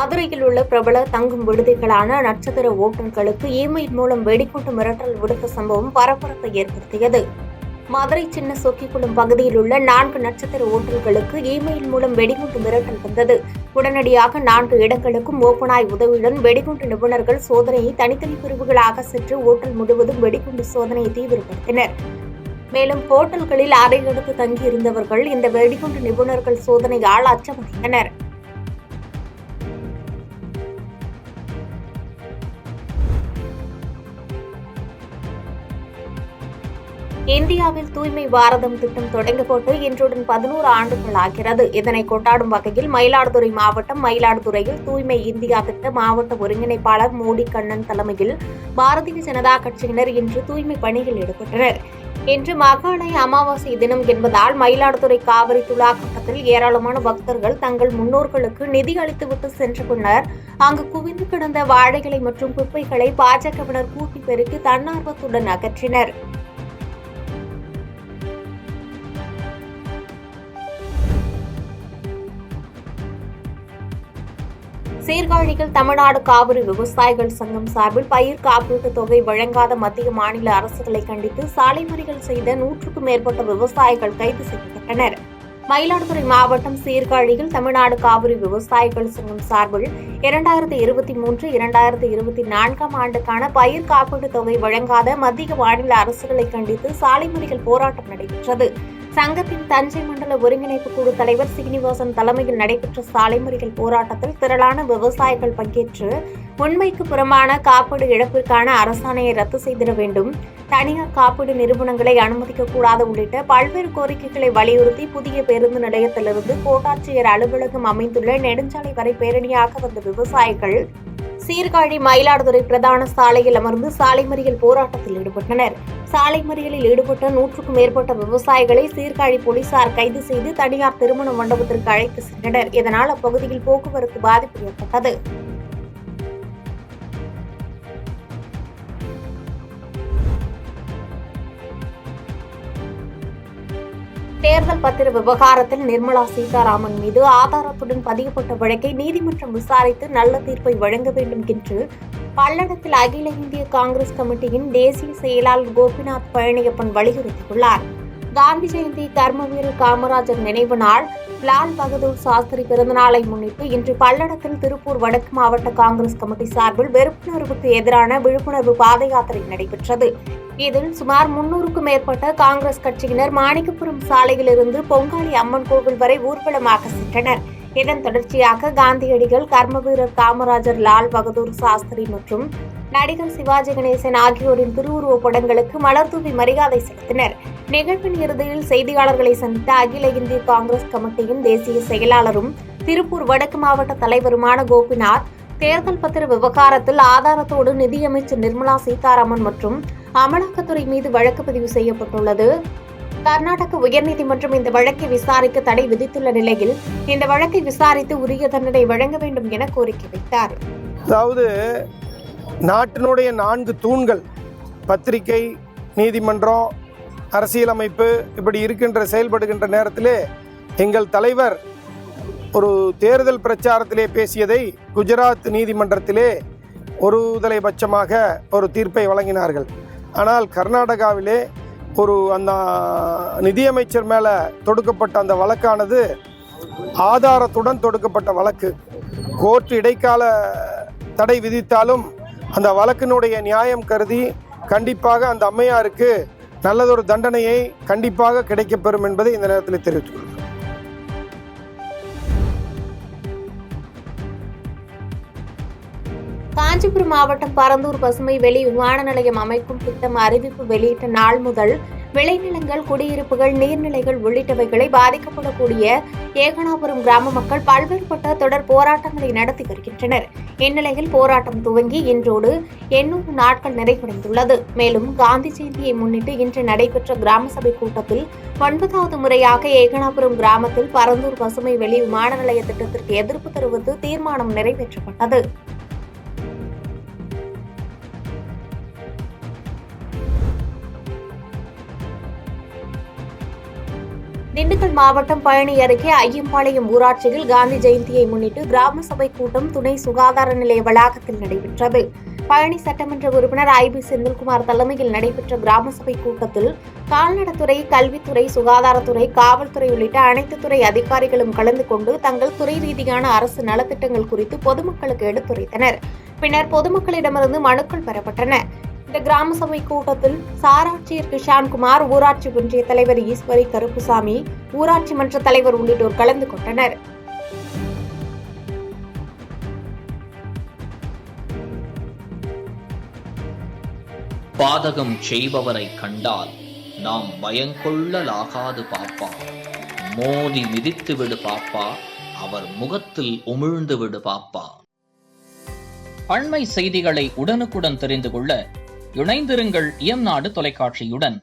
மதுரையில் உள்ள பிரபல தங்கும் விடுதிகளான நட்சத்திர ஓட்டல்களுக்கு இமெயில் மூலம் வெடிகுண்டு மிரட்டல் விடுத்த சம்பவம் பரபரப்பை ஏற்படுத்தியது. மதுரை சின்ன சொக்கிக்குளம் பகுதியில் உள்ள 4 நட்சத்திர ஓட்டல்களுக்கு இமெயில் மூலம் வெடிகுண்டு மிரட்டல் வந்தது. உடனடியாக 4 இடங்களுக்கும் ஓப்பனாய் உதவியுடன் வெடிகுண்டு நிபுணர்கள் சோதனையை தனித்தனி பிரிவுகளாக சென்று ஓட்டல் முழுவதும் வெடிகுண்டு சோதனையை தீவிரப்படுத்தினர். மேலும் ஹோட்டல்களில் அறை எடுத்து தங்கியிருந்தவர்கள் இந்த வெடிகுண்டு நிபுணர்கள் சோதனையால் அச்சமடைந்தனர். இந்தியாவில் தூய்மை பாரதம் திட்டம் தொடங்கப்பட்டு இன்றுடன் 11 ஆண்டுகள் ஆகிறது. இதனை கொண்டாடும் வகையில் மயிலாடுதுறை மாவட்டம் மயிலாடுதுறையில் தூய்மை இந்தியா திட்ட மாவட்ட ஒருங்கிணைப்பாளர் மோடி கண்ணன் தலைமையில் பாரதிய ஜனதா கட்சியினர் இன்று தூய்மை பணியில் ஈடுபட்டனர். இன்று மகாலய அமாவாசை தினம் என்பதால் மயிலாடுதுறை காவிரி துலாக்கட்டத்தில் ஏராளமான பக்தர்கள் தங்கள் முன்னோர்களுக்கு நிதி அளித்துவிட்டு சென்ற பின்னர் அங்கு குவிந்து கிடந்த வாழைகளை மற்றும் குப்பைகளை பாஜகவினர் கூட்டி பெருக்கி தன்னார்வத்துடன் அகற்றினர். சீர்காழியில் தமிழ்நாடு காவிரி விவசாயிகள் சங்கம் சார்பில் பயிர் காப்பீட்டுத் தொகை வழங்காத மத்திய மாநில அரசுகளை கண்டித்து சாலை மறியல் செய்த 100க்கும் மேற்பட்ட விவசாயிகள் கைது செய்யப்பட்டனர். மயிலாடுதுறை மாவட்டம் சீர்காழியில் தமிழ்நாடு காவிரி விவசாயிகள் சங்கம் சார்பில் 2023-2024 ஆண்டுக்கான பயிர் காப்பீட்டுத் தொகை வழங்காத மத்திய மாநில அரசுகளை கண்டித்து சாலை மறியல் போராட்டம் நடைபெற்றது. சங்கத்தின் தஞ்சை மண்டல ஒருங்கிணைப்பு குழு தலைவர் சீனிவாசன் தலைமையில் நடைபெற்ற சாலை மறியல் போராட்டத்தில் திரளான விவசாயிகள் பங்கேற்று உண்மைக்கு புறம்பான காப்பீடு இழப்பிற்கான அரசாணையை ரத்து செய்திட வேண்டும், தனியார் காப்பீடு நிறுவனங்களை அனுமதிக்கக்கூடாது உள்ளிட்ட பல்வேறு கோரிக்கைகளை வலியுறுத்தி புதிய பேருந்து நிலையத்திலிருந்து கோட்டாட்சியர் அலுவலகம் அமைந்துள்ள நெடுஞ்சாலை வரை பேரணியாக வந்த விவசாயிகள் சீர்காழி மயிலாடுதுறை பிரதான சாலையில் அமர்ந்து சாலை மறியல் போராட்டத்தில் ஈடுபட்டனர். சாலை மறியலில் ஈடுபட்ட 100க்கும் மேற்பட்ட விவசாயிகளை சீர்காழி போலீசார் கைது செய்து தனியார் திருமண மண்டபத்திற்கு அழைத்து சென்றனர். இதனால் அப்பகுதியில் போக்குவரத்து பாதிப்பு ஏற்பட்டது. தேர்தல் பத்திர விவகாரத்தில் நிர்மலா சீதாராமன் மீது ஆதாரத்துடன் பதியப்பட்ட வழக்கை நீதிமன்றம் விசாரித்து நல்ல தீர்ப்பை வழங்க வேண்டும் என்று பல்லடத்தில் அகில இந்திய காங்கிரஸ் கமிட்டியின் தேசிய செயலாளர் கோபிநாத் பழனியப்பன் வலியுறுத்தியுள்ளார். காந்தி ஜெயந்தி கர்மவீரர் காமராஜர் நினைவு நாள் லால் பகதூர் சாஸ்திரி பிறந்தநாளை முன்னிட்டு இன்று பல்லடத்தில் திருப்பூர் வடக்கு மாவட்ட காங்கிரஸ் கமிட்டி சார்பில் வெறுப்புணர்வுக்கு எதிரான விழிப்புணர்வு பாத யாத்திரை நடைபெற்றது. இதில் சுமார் 300க்கும் மேற்பட்ட காங்கிரஸ் கட்சியினர் மாணிக்கபுரம் சாலையிலிருந்து பொங்காளி அம்மன் கோவில் வரை ஊர்வலமாக சென்றனர். இதன் தொடர்ச்சியாக காந்தியடிகள், கர்மவீரர் காமராஜர், லால் பகதூர் சாஸ்திரி மற்றும் நடிகர் சிவாஜி கணேசன் ஆகியோரின் திருவுருவப் படங்களுக்கு மலர்தூவி மரியாதை செலுத்தினர். நிகழ்வின் இறுதியில் செய்தியாளர்களை சந்தித்த அகில இந்திய காங்கிரஸ் கமிட்டியின் தேசிய செயலாளரும் திருப்பூர் வடக்கு மாவட்ட தலைவருமான கோபிநாத், தேர்தல் பத்திர விவகாரத்தில் ஆதாரத்தோடு நிதியமைச்சர் நிர்மலா சீதாராமன் மற்றும் அமலாக்கத்துறை மீது வழக்கு பதிவு செய்யப்பட்டுள்ளது. கர்நாடக உயர்நீதிமன்றம் இந்த வழக்கை விசாரிக்க தடை விதித்துள்ள நிலையில் இந்த வழக்கை விசாரித்து உரிய தண்டனை வழங்க வேண்டும் என கோரிக்கை வைத்தார். அதாவது நாட்டினுடைய 4 தூண்கள் பத்திரிகை, நீதிமன்றம், அரசியலமைப்பு இப்படி செயல்படுகின்ற நேரத்திலே எங்கள் தலைவர் ஒரு தேர்தல் பிரச்சாரத்திலே பேசியதை குஜராத் நீதிமன்றத்திலே ஒருதலைபட்சமாக ஒரு தீர்ப்பை வழங்கினார்கள். ஆனால் கர்நாடகாவிலே அந்த நிதியமைச்சர் மேலே தொடுக்கப்பட்ட அந்த வழக்கானது ஆதாரத்துடன் தொடுக்கப்பட்ட வழக்கு. கோர்ட் இடைக்கால தடை விதித்தாலும் அந்த வழக்கினுடைய நியாயம் கருதி கண்டிப்பாக அந்த அம்மையாருக்கு நல்லதொரு தண்டனையை கண்டிப்பாக கிடைக்கப்பெறும் என்பதை இந்த நேரத்தில் தெரிவித்துக் கொள்கிறேன். காஞ்சிபுரம் மாவட்டம் பரந்தூர் பசுமை வெளி விமான நிலையம் அமைக்கும் திட்டம் அறிவிப்பு வெளியிட்ட நாள் முதல் விளைநிலங்கள், குடியிருப்புகள், நீர்நிலைகள் உள்ளிட்டவைகளை பாதிக்கப்படக்கூடிய ஏகனாபுரம் கிராம மக்கள் பல்வேறுபட்ட தொடர் போராட்டங்களை நடத்தி வருகின்றனர். இந்நிலையில் போராட்டம் துவங்கி இன்றோடு 800 நாட்கள் நிறைவடைந்துள்ளது. மேலும் காந்தி ஜெயந்தியை முன்னிட்டு இன்று நடைபெற்ற கிராம சபை கூட்டத்தில் 9வது முறையாக ஏகனாபுரம் கிராமத்தில் பரந்தூர் பசுமை வெளி விமான நிலைய திட்டத்திற்கு எதிர்ப்பு தெரிவித்து தீர்மானம் நிறைவேற்றப்பட்டது. திண்டுக்கல் மாவட்டம் பழனி அருகே ஐயம்பாளையம் ஊராட்சியில் காந்தி ஜெயந்தியை முன்னிட்டு கிராம சபை கூட்டம் துணை சுகாதார நிலைய வளாகத்தில் நடைபெற்றது. பழனி சட்டமன்ற உறுப்பினர் IB செந்தில்குமார் தலைமையில் நடைபெற்ற கிராம சபை கூட்டத்தில் கால்நடைத்துறை, கல்வித்துறை, சுகாதாரத்துறை, காவல்துறை உள்ளிட்ட அனைத்து துறை அதிகாரிகளும் கலந்து கொண்டு தங்கள் துறை ரீதியான அரசு நலத்திட்டங்கள் குறித்து பொதுமக்களுக்கு எடுத்துரைத்தனர். பின்னர் பொதுமக்களிடமிருந்து மனுக்கள் பெறப்பட்டன. இந்த கிராம சபை கூட்டத்தில் சாராட்சியர் கிஷான்குமார், ஊராட்சி ஒன்றிய தலைவர் ஈஸ்வரி கருப்புசாமி, ஊராட்சி மன்ற தலைவர் உள்ளிட்டோர் கலந்து கொண்டனர். பாதகம் செய்பவரை கண்டால் நாம் பயங்கொள்ளலாகாது பாப்பா. மோதி மிதித்து விடு பாப்பா, அவர் முகத்தில் உமிழ்ந்து விடு பாப்பா. அண்மை செய்திகளை உடனுக்குடன் தெரிந்து கொள்ள இணைந்திருங்கள் இயம்நாடு தொலைக்காட்சியுடன்.